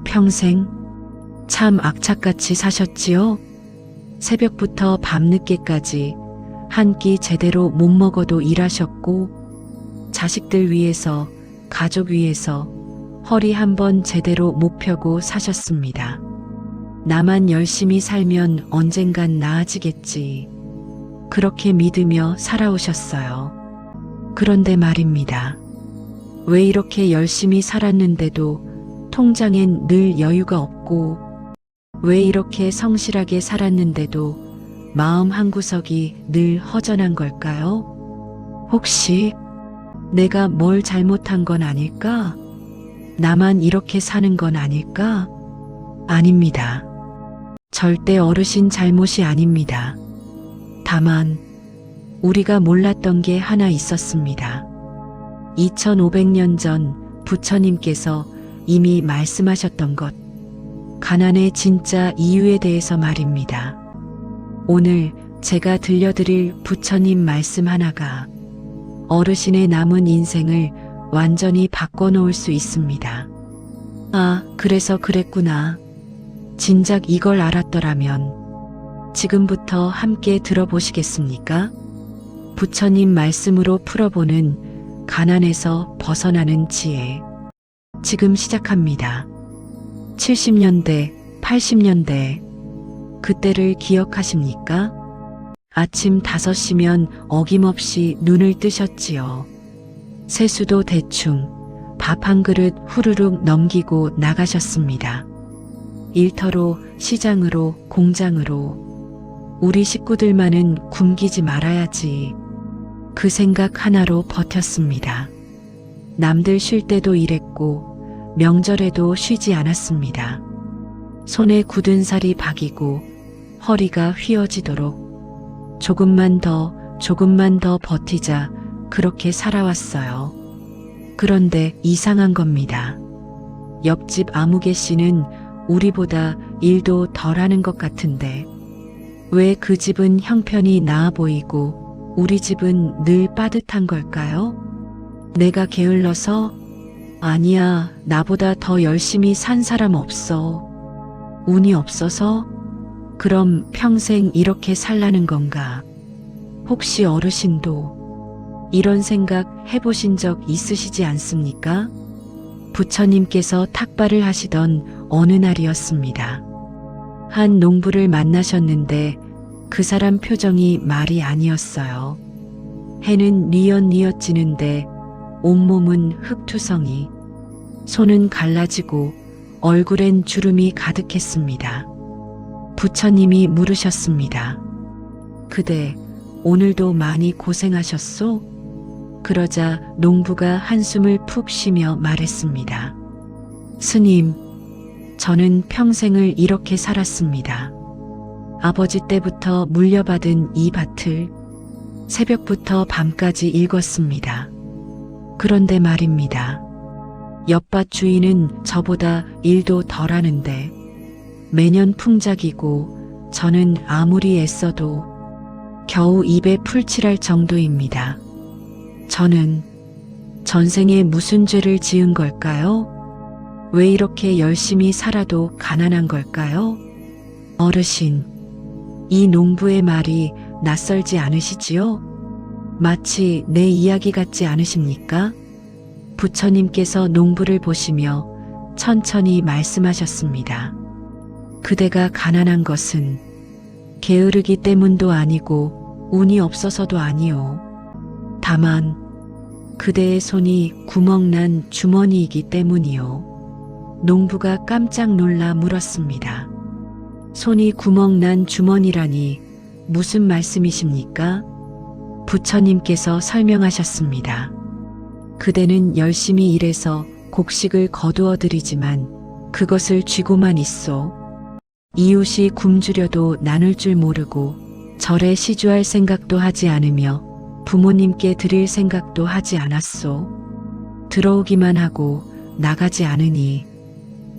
평생 참 악착같이 사셨지요? 새벽부터 밤늦게까지 한 끼 제대로 못 먹어도 일하셨고 자식들 위해서 가족 위해서 허리 한번 제대로 못 펴고 사셨습니다. 나만 열심히 살면 언젠간 나아지겠지. 그렇게 믿으며 살아오셨어요. 그런데 말입니다. 왜 이렇게 열심히 살았는데도 통장엔 늘 여유가 없고 왜 이렇게 성실하게 살았는데도 마음 한구석이 늘 허전한 걸까요? 혹시 내가 뭘 잘못한 건 아닐까? 나만 이렇게 사는 건 아닐까? 아닙니다. 절대 어르신 잘못이 아닙니다. 다만 우리가 몰랐던 게 하나 있었습니다. 2500년 전 부처님께서 이미 말씀하셨던 것, 가난의 진짜 이유에 대해서 말입니다. 오늘 제가 들려드릴 부처님 말씀 하나가 어르신의 남은 인생을 완전히 바꿔놓을 수 있습니다. 아, 그래서 그랬구나. 진작 이걸 알았더라면 지금부터 함께 들어보시겠습니까? 부처님 말씀으로 풀어보는 가난에서 벗어나는 지혜. 지금 시작합니다. 70년대, 80년대, 그때를 기억하십니까? 아침 5시면 어김없이 눈을 뜨셨지요. 세수도 대충, 밥 한 그릇 후루룩 넘기고 나가셨습니다. 일터로, 시장으로, 공장으로. 우리 식구들만은 굶기지 말아야지. 그 생각 하나로 버텼습니다. 남들 쉴 때도 일했고 명절에도 쉬지 않았습니다. 손에 굳은 살이 박이고 허리가 휘어지도록 조금만 더 버티자 그렇게 살아왔어요. 그런데 이상한 겁니다. 옆집 아무개 씨는 우리보다 일도 덜 하는 것 같은데 왜 그 집은 형편이 나아 보이고 우리 집은 늘 빠듯한 걸까요? 내가 게을러서? 아니야, 나보다 더 열심히 산 사람 없어. 운이 없어서? 그럼 평생 이렇게 살라는 건가? 혹시 어르신도 이런 생각 해보신 적 있으시지 않습니까? 부처님께서 탁발을 하시던 어느 날이었습니다. 한 농부를 만나셨는데 그 사람 표정이 말이 아니었어요. 해는 뉘엿뉘엿 지는데 온몸은 흙투성이, 손은 갈라지고 얼굴엔 주름이 가득했습니다. 부처님이 물으셨습니다. 그대 오늘도 많이 고생하셨소? 그러자 농부가 한숨을 푹 쉬며 말했습니다. 스님, 저는 평생을 이렇게 살았습니다. 아버지 때부터 물려받은 이 밭을 새벽부터 밤까지 읽었습니다. 그런데 말입니다. 옆밭 주인은 저보다 일도 덜 하는데 매년 풍작이고 저는 아무리 애써도 겨우 입에 풀칠할 정도입니다. 저는 전생에 무슨 죄를 지은 걸까요? 왜 이렇게 열심히 살아도 가난한 걸까요? 어르신, 이 농부의 말이 낯설지 않으시지요? 마치 내 이야기 같지 않으십니까? 부처님께서 농부를 보시며 천천히 말씀하셨습니다. 그대가 가난한 것은 게으르기 때문도 아니고 운이 없어서도 아니오. 다만 그대의 손이 구멍난 주머니이기 때문이오. 농부가 깜짝 놀라 물었습니다. 손이 구멍난 주머니라니 무슨 말씀이십니까? 부처님께서 설명하셨습니다. 그대는 열심히 일해서 곡식을 거두어 드리지만 그것을 쥐고만 있소. 이웃이 굶주려도 나눌 줄 모르고 절에 시주할 생각도 하지 않으며 부모님께 드릴 생각도 하지 않았소. 들어오기만 하고 나가지 않으니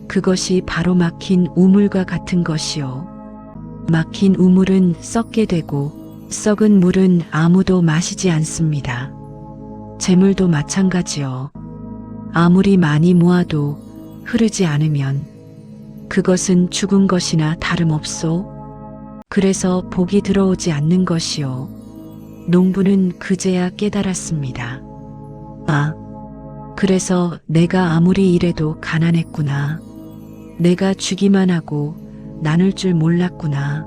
그것이 바로 막힌 우물과 같은 것이요. 막힌 우물은 썩게 되고 썩은 물은 아무도 마시지 않습니다. 재물도 마찬가지요. 아무리 많이 모아도 흐르지 않으면 그것은 죽은 것이나 다름없소. 그래서 복이 들어오지 않는 것이요. 농부는 그제야 깨달았습니다. 아, 그래서 내가 아무리 일해도 가난했구나. 내가 주기만 하고 나눌 줄 몰랐구나.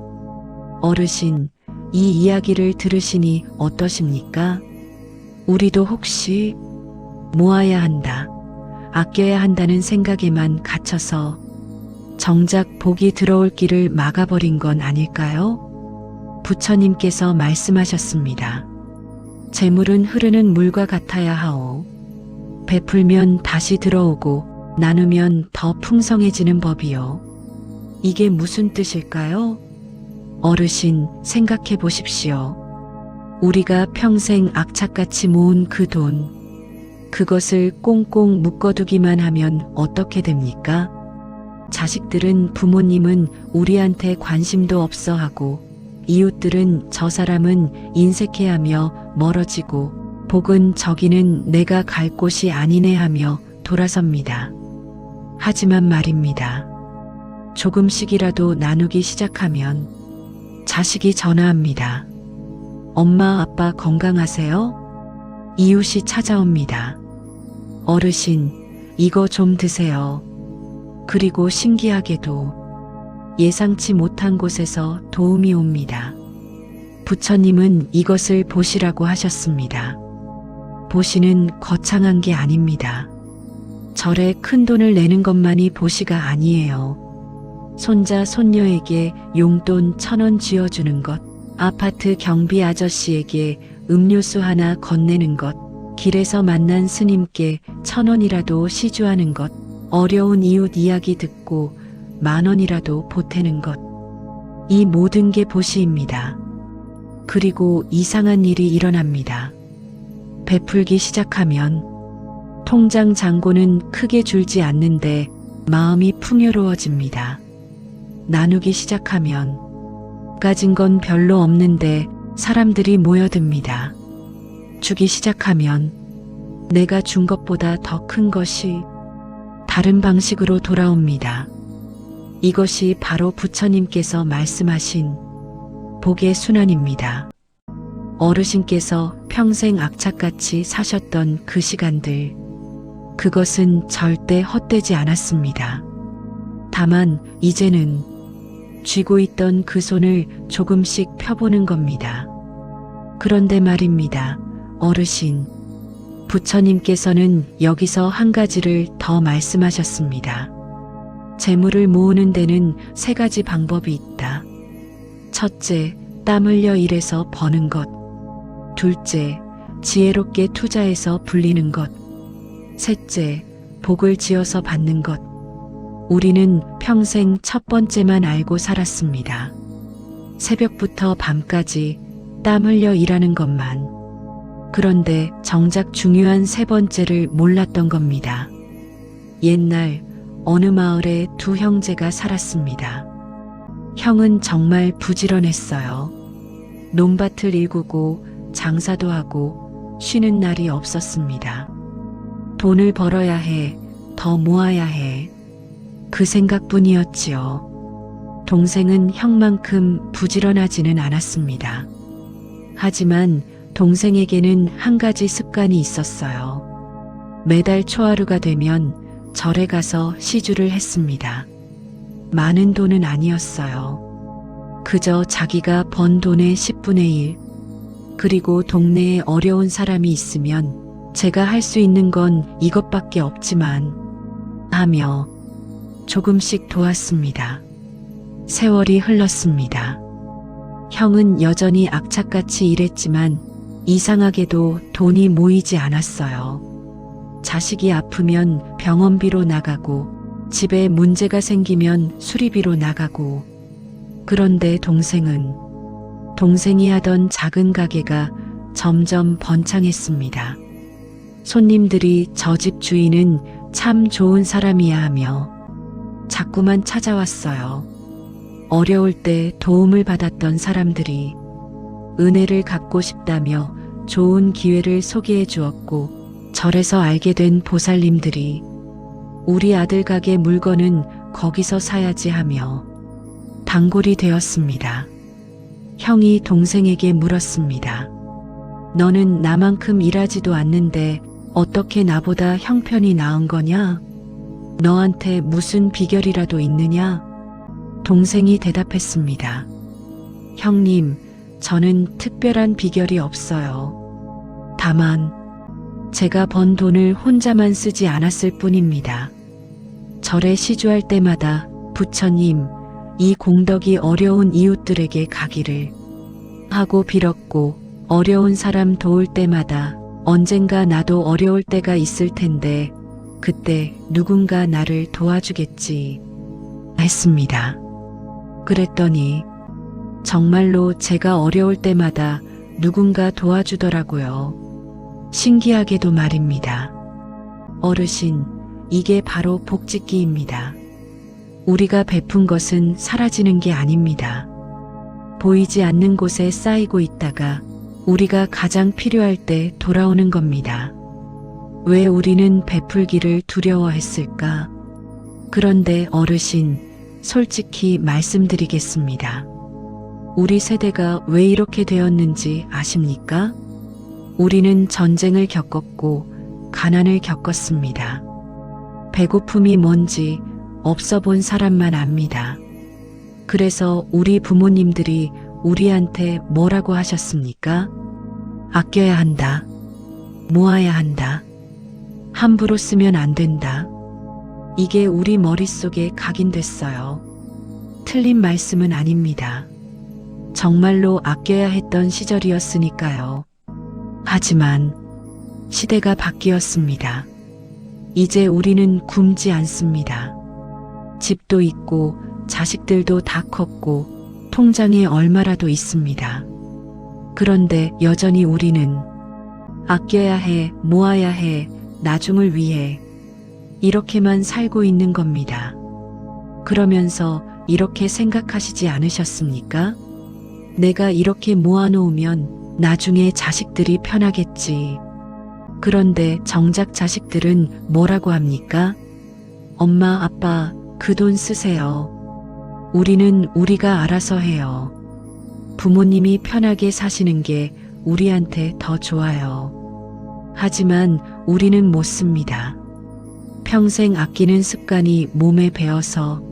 어르신, 이 이야기를 들으시니 어떠십니까? 우리도 혹시 모아야 한다, 아껴야 한다는 생각에만 갇혀서 정작 복이 들어올 길을 막아버린 건 아닐까요? 부처님께서 말씀하셨습니다. 재물은 흐르는 물과 같아야 하오. 베풀면 다시 들어오고 나누면 더 풍성해지는 법이요. 이게 무슨 뜻일까요? 어르신, 생각해 보십시오. 우리가 평생 악착같이 모은 그 돈, 그것을 꽁꽁 묶어두기만 하면 어떻게 됩니까? 자식들은 부모님은 우리한테 관심도 없어 하고, 이웃들은 저 사람은 인색해하며 멀어지고, 복은 저기는 내가 갈 곳이 아니네 하며 돌아섭니다. 하지만 말입니다. 조금씩이라도 나누기 시작하면 자식이 전화합니다. 엄마, 아빠 건강하세요? 이웃이 찾아옵니다. 어르신, 이거 좀 드세요. 그리고 신기하게도 예상치 못한 곳에서 도움이 옵니다. 부처님은 이것을 보시라고 하셨습니다. 보시는 거창한 게 아닙니다. 절에 큰 돈을 내는 것만이 보시가 아니에요. 손자, 손녀에게 용돈 1,000원 쥐어주는 것, 아파트 경비 아저씨에게 음료수 하나 건네는 것, 길에서 만난 스님께 1,000원이라도 시주하는 것, 어려운 이웃 이야기 듣고 10,000원이라도 보태는 것. 이 모든 게 보시입니다. 그리고 이상한 일이 일어납니다. 베풀기 시작하면 통장 잔고는 크게 줄지 않는데 마음이 풍요로워집니다. 나누기 시작하면 가진 건 별로 없는데 사람들이 모여듭니다. 주기 시작하면 내가 준 것보다 더 큰 것이 다른 방식으로 돌아옵니다. 이것이 바로 부처님께서 말씀하신 복의 순환입니다. 어르신께서 평생 악착같이 사셨던 그 시간들, 그것은 절대 헛되지 않았습니다. 다만 이제는 쥐고 있던 그 손을 조금씩 펴보는 겁니다. 그런데 말입니다. 어르신, 부처님께서는 여기서 한 가지를 더 말씀하셨습니다. 재물을 모으는 데는 3가지 방법이 있다. 첫째, 땀 흘려 일해서 버는 것. 둘째, 지혜롭게 투자해서 불리는 것. 셋째, 복을 지어서 받는 것. 우리는 평생 첫 번째만 알고 살았습니다. 새벽부터 밤까지 땀 흘려 일하는 것만. 그런데 정작 중요한 3번째를 몰랐던 겁니다. 옛날 어느 마을에 2 형제가 살았습니다. 형은 정말 부지런했어요. 논밭을 일구고 장사도 하고 쉬는 날이 없었습니다. 돈을 벌어야 해, 더 모아야 해. 그 생각뿐이었지요. 동생은 형만큼 부지런하지는 않았습니다. 하지만 동생에게는 한 가지 습관이 있었어요. 매달 초하루가 되면 절에 가서 시주를 했습니다. 많은 돈은 아니었어요. 그저 자기가 번 돈의 10분의 1. 그리고 동네에 어려운 사람이 있으면 제가 할 수 있는 건 이것밖에 없지만 하며 조금씩 도왔습니다. 세월이 흘렀습니다. 형은 여전히 악착같이 일했지만 이상하게도 돈이 모이지 않았어요. 자식이 아프면 병원비로 나가고 집에 문제가 생기면 수리비로 나가고. 그런데 동생이 하던 작은 가게가 점점 번창했습니다. 손님들이 저 집 주인은 참 좋은 사람이야 하며 자꾸만 찾아왔어요. 어려울 때 도움을 받았던 사람들이 은혜를 갚고 싶다며 좋은 기회를 소개해 주었고, 절에서 알게 된 보살님들이 우리 아들 가게 물건은 거기서 사야지 하며 단골이 되었습니다. 형이 동생에게 물었습니다. 너는 나만큼 일하지도 않는데 어떻게 나보다 형편이 나은 거냐? 너한테 무슨 비결이라도 있느냐? 동생이 대답했습니다. 형님, 저는 특별한 비결이 없어요. 다만 제가 번 돈을 혼자만 쓰지 않았을 뿐입니다. 절에 시주할 때마다 부처님, 이 공덕이 어려운 이웃들에게 가기를 하고 빌었고, 어려운 사람 도울 때마다 언젠가 나도 어려울 때가 있을 텐데 그때 누군가 나를 도와주겠지 했습니다. 그랬더니 정말로 제가 어려울 때마다 누군가 도와주더라고요. 신기하게도 말입니다. 어르신, 이게 바로 복짓기입니다. 우리가 베푼 것은 사라지는 게 아닙니다. 보이지 않는 곳에 쌓이고 있다가 우리가 가장 필요할 때 돌아오는 겁니다. 왜 우리는 베풀기를 두려워했을까? 그런데 어르신, 솔직히 말씀드리겠습니다. 우리 세대가 왜 이렇게 되었는지 아십니까? 우리는 전쟁을 겪었고 가난을 겪었습니다. 배고픔이 뭔지 없어 본 사람만 압니다. 그래서 우리 부모님들이 우리한테 뭐라고 하셨습니까? 아껴야 한다. 모아야 한다. 함부로 쓰면 안 된다. 이게 우리 머릿속에 각인됐어요. 틀린 말씀은 아닙니다. 정말로 아껴야 했던 시절이었으니까요. 하지만 시대가 바뀌었습니다. 이제 우리는 굶지 않습니다. 집도 있고 자식들도 다 컸고 통장에 얼마라도 있습니다. 그런데 여전히 우리는 아껴야 해, 모아야 해, 나중을 위해 이렇게만 살고 있는 겁니다. 그러면서 이렇게 생각하시지 않으셨습니까? 내가 이렇게 모아놓으면 나중에 자식들이 편하겠지. 그런데 정작 자식들은 뭐라고 합니까? 엄마, 아빠, 그 돈 쓰세요. 우리는 우리가 알아서 해요. 부모님이 편하게 사시는 게 우리한테 더 좋아요. 하지만 우리는 못 씁니다. 평생 아끼는 습관이 몸에 배어서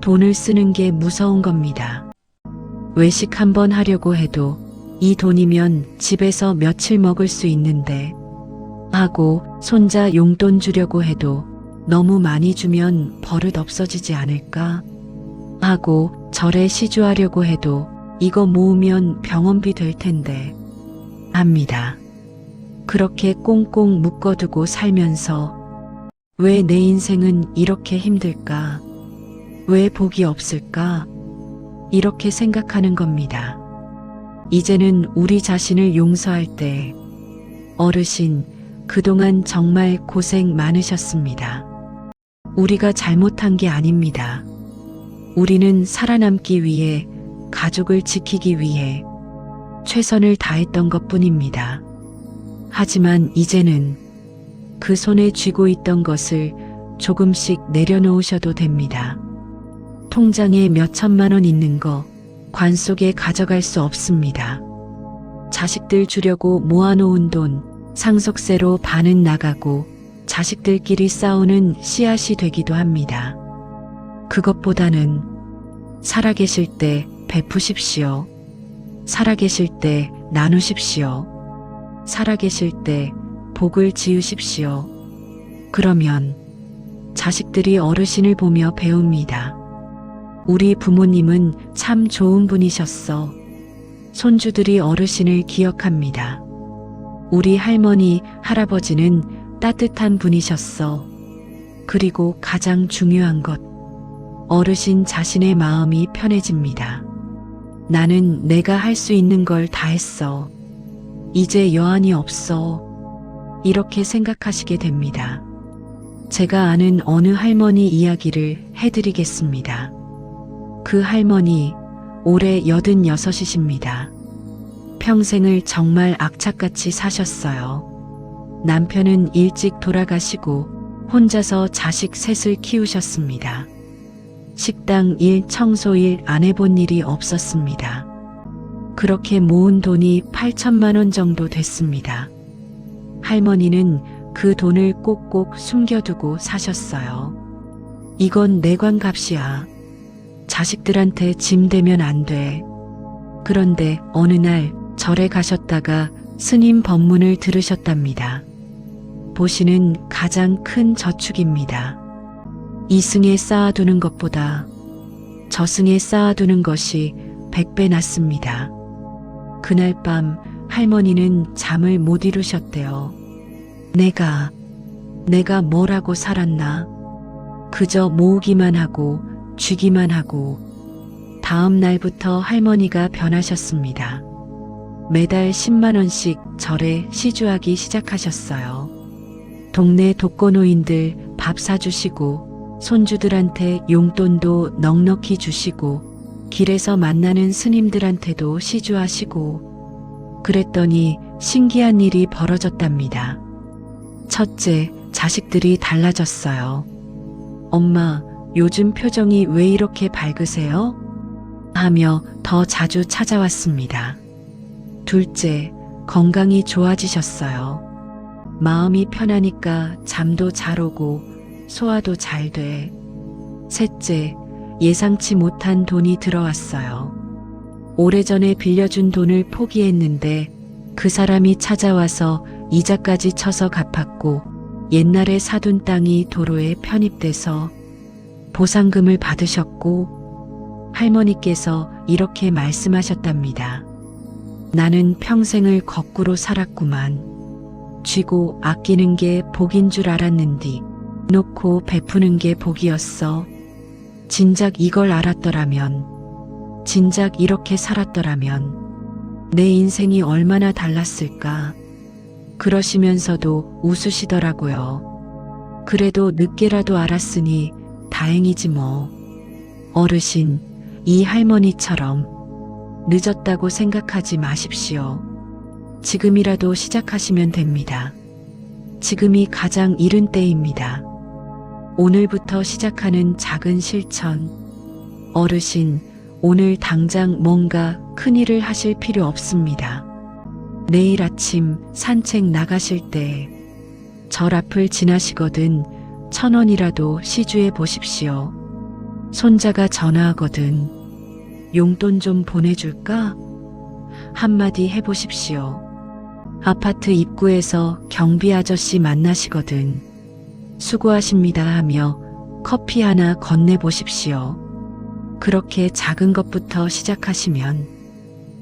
돈을 쓰는 게 무서운 겁니다. 외식 한번 하려고 해도 이 돈이면 집에서 며칠 먹을 수 있는데 하고 손자 용돈 주려고 해도 너무 많이 주면 버릇 없어지지 않을까 하고 절에 시주하려고 해도 이거 모으면 병원비 될 텐데 합니다. 그렇게 꽁꽁 묶어두고 살면서 왜 내 인생은 이렇게 힘들까? 왜 복이 없을까? 이렇게 생각하는 겁니다. 이제는 우리 자신을 용서할 때 어르신, 그동안 정말 고생 많으셨습니다. 우리가 잘못한 게 아닙니다. 우리는 살아남기 위해, 가족을 지키기 위해 최선을 다했던 것 뿐입니다. 하지만 이제는 그 손에 쥐고 있던 것을 조금씩 내려놓으셔도 됩니다. 통장에 몇 천만 원 있는 거 관 속에 가져갈 수 없습니다. 자식들 주려고 모아놓은 돈 상속세로 반은 나가고 자식들끼리 싸우는 씨앗이 되기도 합니다. 그것보다는 살아계실 때 베푸십시오. 살아계실 때 나누십시오. 살아계실 때 복을 지으십시오. 그러면 자식들이 어르신을 보며 배웁니다. 우리 부모님은 참 좋은 분이셨어. 손주들이 어르신을 기억합니다. 우리 할머니, 할아버지는 따뜻한 분이셨어. 그리고 가장 중요한 것, 어르신 자신의 마음이 편해집니다. 나는 내가 할 수 있는 걸 다 했어. 이제 여한이 없어. 이렇게 생각하시게 됩니다. 제가 아는 어느 할머니 이야기를 해드리겠습니다. 그 할머니 올해 86이십니다. 평생을 정말 악착같이 사셨어요. 남편은 일찍 돌아가시고 혼자서 자식 셋을 키우셨습니다. 식당 일, 청소 일 안 해본 일이 없었습니다. 그렇게 모은 돈이 8천만 원 정도 됐습니다. 할머니는 그 돈을 꼭꼭 숨겨두고 사셨어요. 이건 내관값이야. 자식들한테 짐 되면 안 돼. 그런데 어느 날 절에 가셨다가 스님 법문을 들으셨답니다. 보시는 가장 큰 저축입니다. 이승에 쌓아두는 것보다 저승에 쌓아두는 것이 100배 낫습니다. 그날 밤 할머니는 잠을 못 이루셨대요. 내가 뭐라고 살았나? 그저 모으기만 하고 쥐기만 하고. 다음 날부터 할머니가 변하셨습니다. 매달 10만 원씩 절에 시주하기 시작하셨어요. 동네 독거노인들 밥 사주시고 손주들한테 용돈도 넉넉히 주시고 길에서 만나는 스님들한테도 시주하시고 그랬더니 신기한 일이 벌어졌답니다. 첫째, 자식들이 달라졌어요. 엄마, 요즘 표정이 왜 이렇게 밝으세요? 하며 더 자주 찾아왔습니다. 둘째, 건강이 좋아지셨어요. 마음이 편하니까 잠도 잘 오고 소화도 잘 돼. 셋째, 예상치 못한 돈이 들어왔어요. 오래전에 빌려준 돈을 포기했는데 그 사람이 찾아와서 이자까지 쳐서 갚았고 옛날에 사둔 땅이 도로에 편입돼서 보상금을 받으셨고 할머니께서 이렇게 말씀하셨답니다. 나는 평생을 거꾸로 살았구만. 쥐고 아끼는 게 복인 줄 알았는디 놓고 베푸는 게 복이었어. 진작 이걸 알았더라면, 진작 이렇게 살았더라면 내 인생이 얼마나 달랐을까. 그러시면서도 웃으시더라고요. 그래도 늦게라도 알았으니 다행이지 뭐. 어르신, 이 할머니처럼 늦었다고 생각하지 마십시오. 지금이라도 시작하시면 됩니다. 지금이 가장 이른 때입니다. 오늘부터 시작하는 작은 실천. 어르신, 오늘 당장 뭔가 큰일을 하실 필요 없습니다. 내일 아침 산책 나가실 때 절 앞을 지나시거든 1,000원이라도 시주해 보십시오. 손자가 전화하거든 용돈 좀 보내줄까? 한마디 해보십시오. 아파트 입구에서 경비 아저씨 만나시거든 수고하십니다 하며 커피 하나 건네보십시오. 그렇게 작은 것부터 시작하시면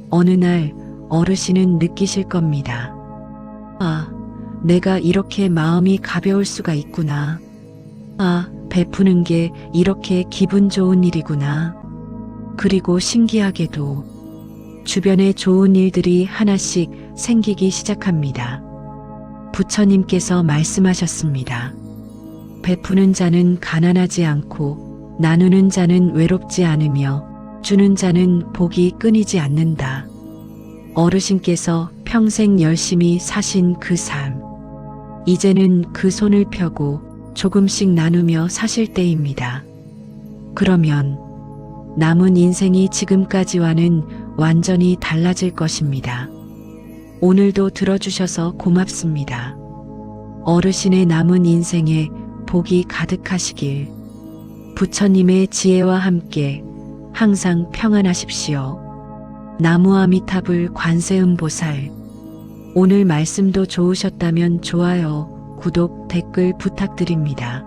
어느 날 어르신은 느끼실 겁니다. 아, 내가 이렇게 마음이 가벼울 수가 있구나. 아, 베푸는 게 이렇게 기분 좋은 일이구나. 그리고 신기하게도 주변에 좋은 일들이 하나씩 생기기 시작합니다. 부처님께서 말씀하셨습니다. 베푸는 자는 가난하지 않고 나누는 자는 외롭지 않으며 주는 자는 복이 끊이지 않는다. 어르신께서 평생 열심히 사신 그 삶. 이제는 그 손을 펴고 조금씩 나누며 사실 때입니다. 그러면 남은 인생이 지금까지와는 완전히 달라질 것입니다. 오늘도 들어주셔서 고맙습니다. 어르신의 남은 인생에 복이 가득하시길. 부처님의 지혜와 함께 항상 평안하십시오. 나무아미타불 관세음보살. 오늘 말씀도 좋으셨다면 좋아요, 구독, 댓글 부탁드립니다.